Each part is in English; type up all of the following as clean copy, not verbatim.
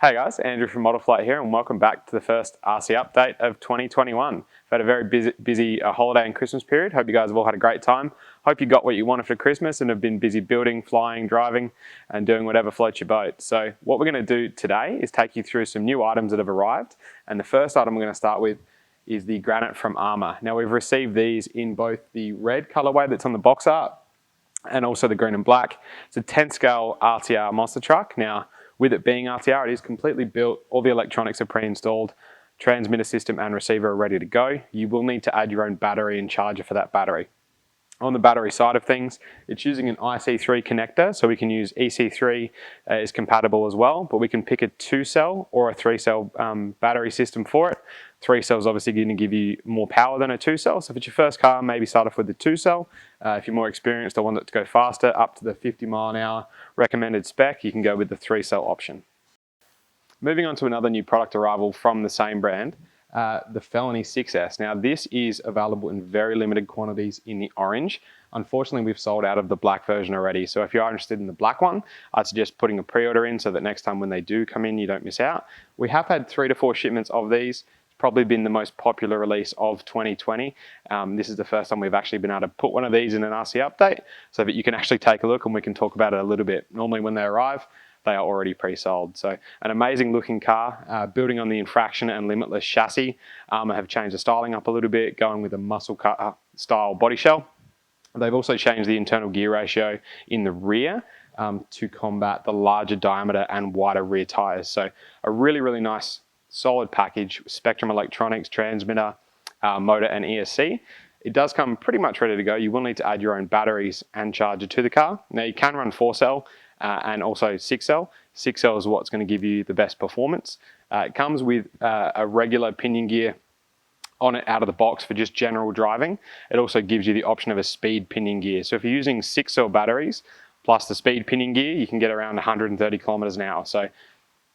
Hey guys, Andrew from Model Flight here, and welcome back to the first RC update of 2021. We've had a very busy holiday and Christmas period. Hope you guys have all had a great time. Hope you got what you wanted for Christmas and have been busy building, flying, driving, and doing whatever floats your boat. So what we're going to do today is take you through some new items that have arrived. And the first item we're going to start with is the Granite from ARRMA. Now we've received these in both the red colorway that's on the box art and also the green and black. It's a 10 scale RTR monster truck. Now, with it being RTR, it is completely built. All the electronics are pre-installed. Transmitter system and receiver are ready to go. You will need to add your own battery and charger for that battery. On the battery side of things, it's using an IC3 connector, so we can use EC3 is compatible as well, but we can pick a 2-cell or a 3-cell battery system for it. 3 cells obviously going to give you more power than a 2-cell, so if it's your first car, maybe start off with the 2-cell. If you're more experienced or want it to go faster, up to the 50 mile an hour recommended spec, you can go with the 3-cell option. Moving on to another new product arrival from the same brand, the Felony 6S. Now this is available in very limited quantities in the orange. Unfortunately, we've sold out of the black version already. So if you are interested in the black one, I'd suggest putting a pre-order in so that next time when they do come in, you don't miss out. We have had 3 to 4 shipments of these. It's probably been the most popular release of 2020. This is the first time we've actually been able to put one of these in an RC update so that you can actually take a look and we can talk about it a little bit. Normally when they arrive, they are already pre-sold. So an amazing looking car, building on the Infraction and Limitless chassis. ARRMA have changed the styling up a little bit, going with a muscle car style body shell. They've also changed the internal gear ratio in the rear to combat the larger diameter and wider rear tires. So a really nice solid package, Spectrum electronics, transmitter, motor and ESC. It does come pretty much ready to go. You will need to add your own batteries and charger to the car. Now you can run 4-cell and also 6-cell. 6-cell is what's going to give you the best performance. It comes with a regular pinion gear on it out of the box for just general driving. It also gives you the option of a speed pinion gear. So if you're using 6-cell batteries plus the speed pinion gear, you can get around 130 kilometers an hour. So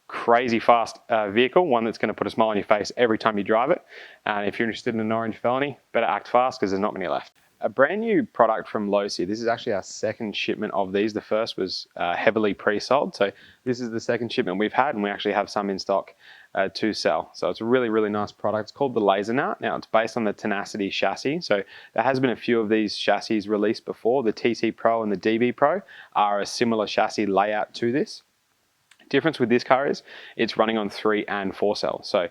crazy fast vehicle, one that's going to put a smile on your face every time you drive it. And if you're interested in an orange Felony, better act fast because there's not many left. A brand new product from Losi. This is actually our second shipment of these. The first was heavily pre-sold. So this is the second shipment we've had, and we actually have some in stock to sell. So it's a really nice product. It's called the Lasernut. Now it's based on the Tenacity chassis. So there has been a few of these chassis released before. The TC Pro and the DB Pro are a similar chassis layout to this. Difference with this car is it's running on 3 and 4-cell. So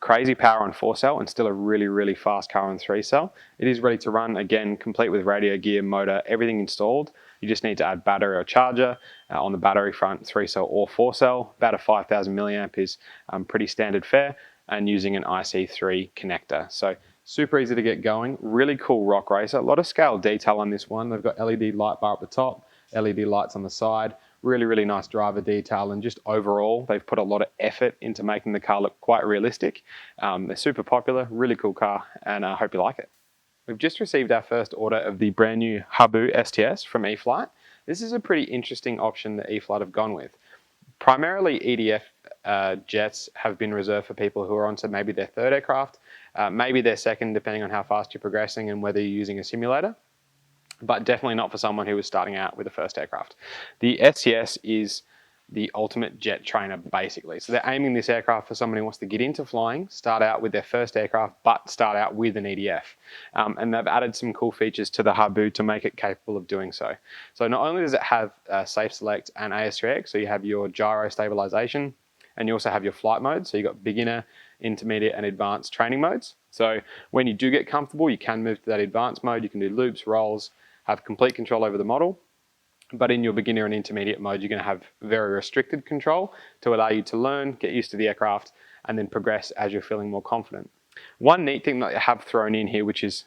crazy power on 4-cell and still a really fast car on 3-cell. It is ready to run, again, complete with radio, gear, motor, everything installed. You just need to add battery or charger on the battery front, 3-cell or 4-cell. About a 5,000 milliamp is pretty standard fare, and using an IC3 connector. So super easy to get going. Really cool rock racer. A lot of scale detail on this one. They've got LED light bar at the top, LED lights on the side. Really nice driver detail, and just overall they've put a lot of effort into making the car look quite realistic. They're super popular, really cool car, and I hope you like it. We've just received our first order of the brand new Habu STS from E-flite. This is a pretty interesting option that E-flite have gone with. Primarily EDF jets have been reserved for people who are onto maybe their 3rd aircraft, maybe their 2nd depending on how fast you're progressing and whether you're using a simulator. But definitely not for someone who is starting out with a 1st aircraft. The STS is the ultimate jet trainer, basically. So they're aiming this aircraft for someone who wants to get into flying, start out with their 1st aircraft, but start out with an EDF. And they've added some cool features to the Habu to make it capable of doing so. So not only does it have Safe Select and AS3X, so you have your gyro stabilization, and you also have your flight mode. So you've got beginner, intermediate, and advanced training modes. So when you do get comfortable, you can move to that advanced mode. You can do loops, rolls, have complete control over the model. But in your beginner and intermediate mode, you're going to have very restricted control to allow you to learn, get used to the aircraft, and then progress as you're feeling more confident. One neat thing that I have thrown in here, which is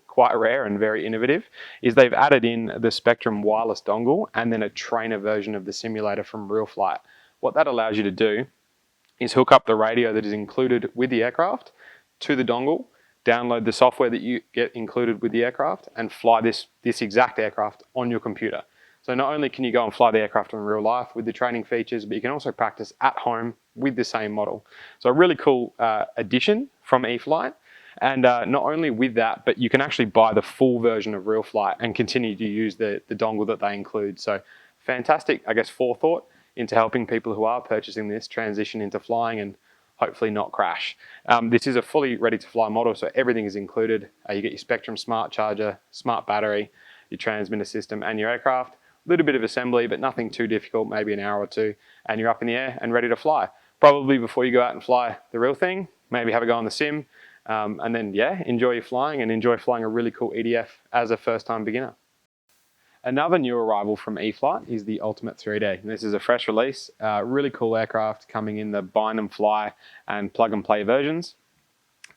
quite rare and very innovative, is they've added in the Spectrum wireless dongle and then a trainer version of the simulator from Real Flight. What that allows you to do is hook up the radio that is included with the aircraft to the dongle, download the software that you get included with the aircraft, and fly this exact aircraft on your computer. So not only can you go and fly the aircraft in real life with the training features, but you can also practice at home with the same model. So a really cool addition from E-flite. And not only with that, but you can actually buy the full version of Real Flight and continue to use the dongle that they include. So fantastic, I guess, forethought into helping people who are purchasing this transition into flying and hopefully not crash. This is a fully ready to fly model, so everything is included. You get your Spectrum smart charger, smart battery, your transmitter system and your aircraft. A little bit of assembly, but nothing too difficult, maybe an hour or two, and you're up in the air and ready to fly. Probably before you go out and fly the real thing, maybe have a go on the sim, and then yeah, enjoy your flying and enjoy flying a really cool EDF as a first-time beginner. Another new arrival from E-flite is the Ultimate 3D. This is a fresh release, really cool aircraft coming in the bind and fly and plug and play versions.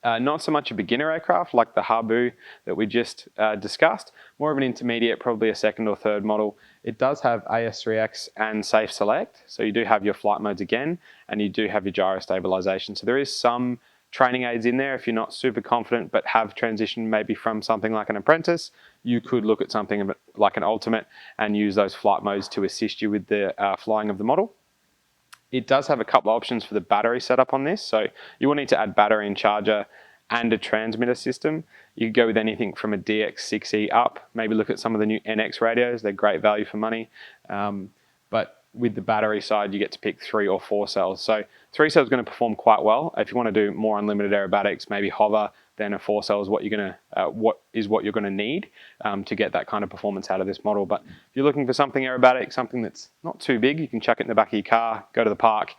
Not so much a beginner aircraft like the Habu that we just discussed, more of an intermediate, probably a second or third model. It does have AS3X and Safe Select, so you do have your flight modes again, and you do have your gyro stabilization. So there is some training aids in there if you're not super confident but have transitioned maybe from something like an apprentice. You could look at something like an Ultimate and use those flight modes to assist you with the flying of the model. It does have a couple of options for the battery setup on this, so you will need to add battery and charger and a transmitter system. You could go with anything from a DX6E up, maybe look at some of the new NX radios. They're great value for money, but with the battery side you get to pick 3 or 4 cells. So 3 cells is going to perform quite well. If you want to do more unlimited aerobatics, maybe hover, then a 4 cell is what you're gonna need to get that kind of performance out of this model. But if you're looking for something aerobatic, something that's not too big, you can chuck it in the back of your car, go to the park,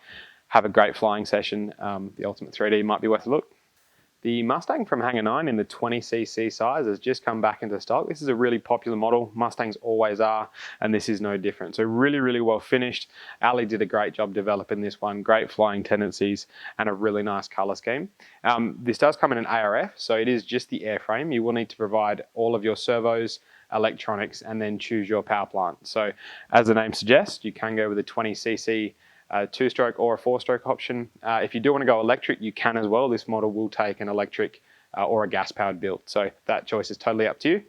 have a great flying session. The Ultimate 3D might be worth a look. The Mustang from Hangar 9 in the 20cc size has just come back into stock. This is a really popular model. Mustangs always are, and this is no different. So really, really well finished. Ali did a great job developing this one. Great flying tendencies and a really nice color scheme. This does come in an ARF, so it is just the airframe. You will need to provide all of your servos, electronics, and then choose your power plant. So as the name suggests, you can go with a 20cc 2-stroke or a 4-stroke option. If you do want to go electric, you can as well. This model will take an electric or a gas-powered build, so that choice is totally up to you.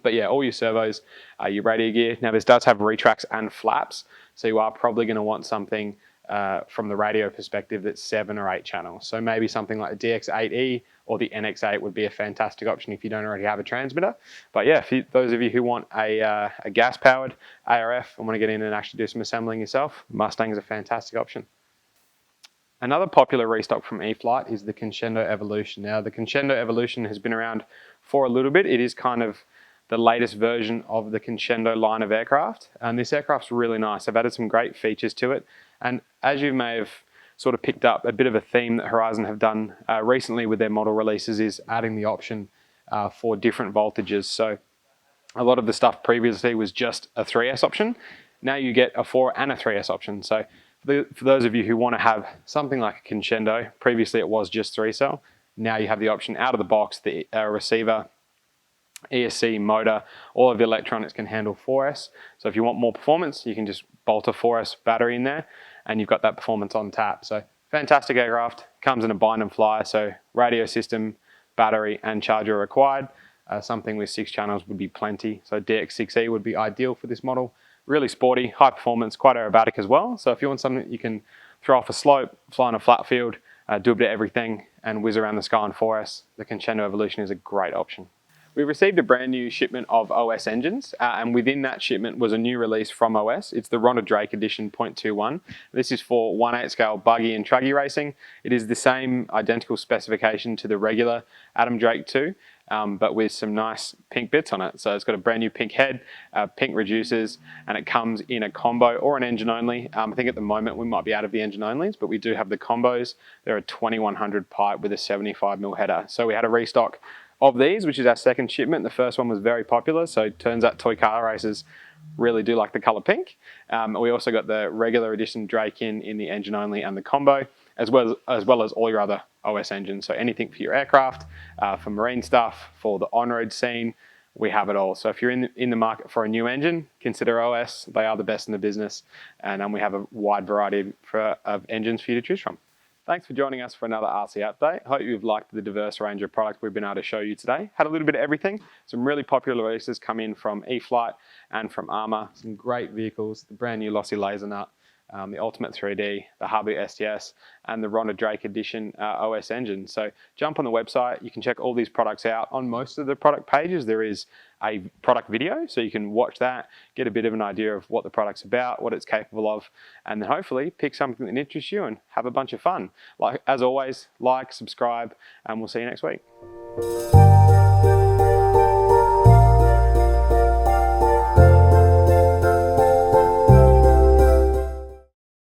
But yeah, all your servos, your radio gear. Now this does have retracts and flaps, so you are probably going to want something from the radio perspective that's 7 or 8 channels. So maybe something like the DX8E or the NX8 would be a fantastic option if you don't already have a transmitter. But yeah, for those of you who want a gas-powered ARF and want to get in and actually do some assembling yourself, Mustang is a fantastic option. Another popular restock from E-flite is the Conscendo Evolution. Now the Conscendo Evolution has been around for a little bit. It is kind of the latest version of the Conscendo line of aircraft, and this aircraft's really nice. I've added some great features to it, and as you may have sort of picked up, a bit of a theme that Horizon have done recently with their model releases is adding the option for different voltages. So a lot of the stuff previously was just a 3S option. Now you get a 4 and a 3S option. So for those of you who want to have something like a Conscendo, previously it was just 3-cell. Now you have the option out of the box, the receiver, ESC, motor, all of the electronics can handle 4S. So if you want more performance, you can just bolt a 4S battery in there and you've got that performance on tap. So fantastic aircraft, comes in a bind and fly, so radio system, battery and charger required. Something with 6 channels would be plenty. So DX6E would be ideal for this model. Really sporty, high performance, quite aerobatic as well. So if you want something that you can throw off a slope, fly on a flat field, do a bit of everything and whiz around the sky on 4S, the Conscendo Evolution is a great option. We received a brand new shipment of OS engines, and within that shipment was a new release from OS. It's the Ronda Drake Edition 0.21. This is for 1/8 scale buggy and truggy racing. It is the same identical specification to the regular Adam Drake 2, but with some nice pink bits on it. So it's got a brand new pink head, pink reducers, and it comes in a combo or an engine only. I think at the moment we might be out of the engine onlys, but we do have the combos. They're a 2100 pipe with a 75mm header. So we had a restock of these, which is our second shipment. The first one was very popular, so it turns out toy car racers really do like the color pink. We also got the regular edition Drake in the engine only and the combo, as well as all your other OS engines. So anything for your aircraft, for marine stuff, for the on-road scene, we have it all. So if you're in the market for a new engine, consider OS. They are the best in the business, and we have a wide variety of engines for you to choose from. Thanks for joining us for another RC update. Hope you've liked the diverse range of products we've been able to show you today. Had a little bit of everything. Some really popular releases come in from E-flite and from ARRMA. Some great vehicles, the brand new Losi Lasernut, the Ultimate 3D, the Habu STS, and the Ronda Drake Edition OS engine. So jump on the website, you can check all these products out. On most of the product pages there is a product video, so you can watch that, get a bit of an idea of what the product's about, what it's capable of, and then hopefully pick something that interests you and have a bunch of fun. Like, as always, like, subscribe, and we'll see you next week.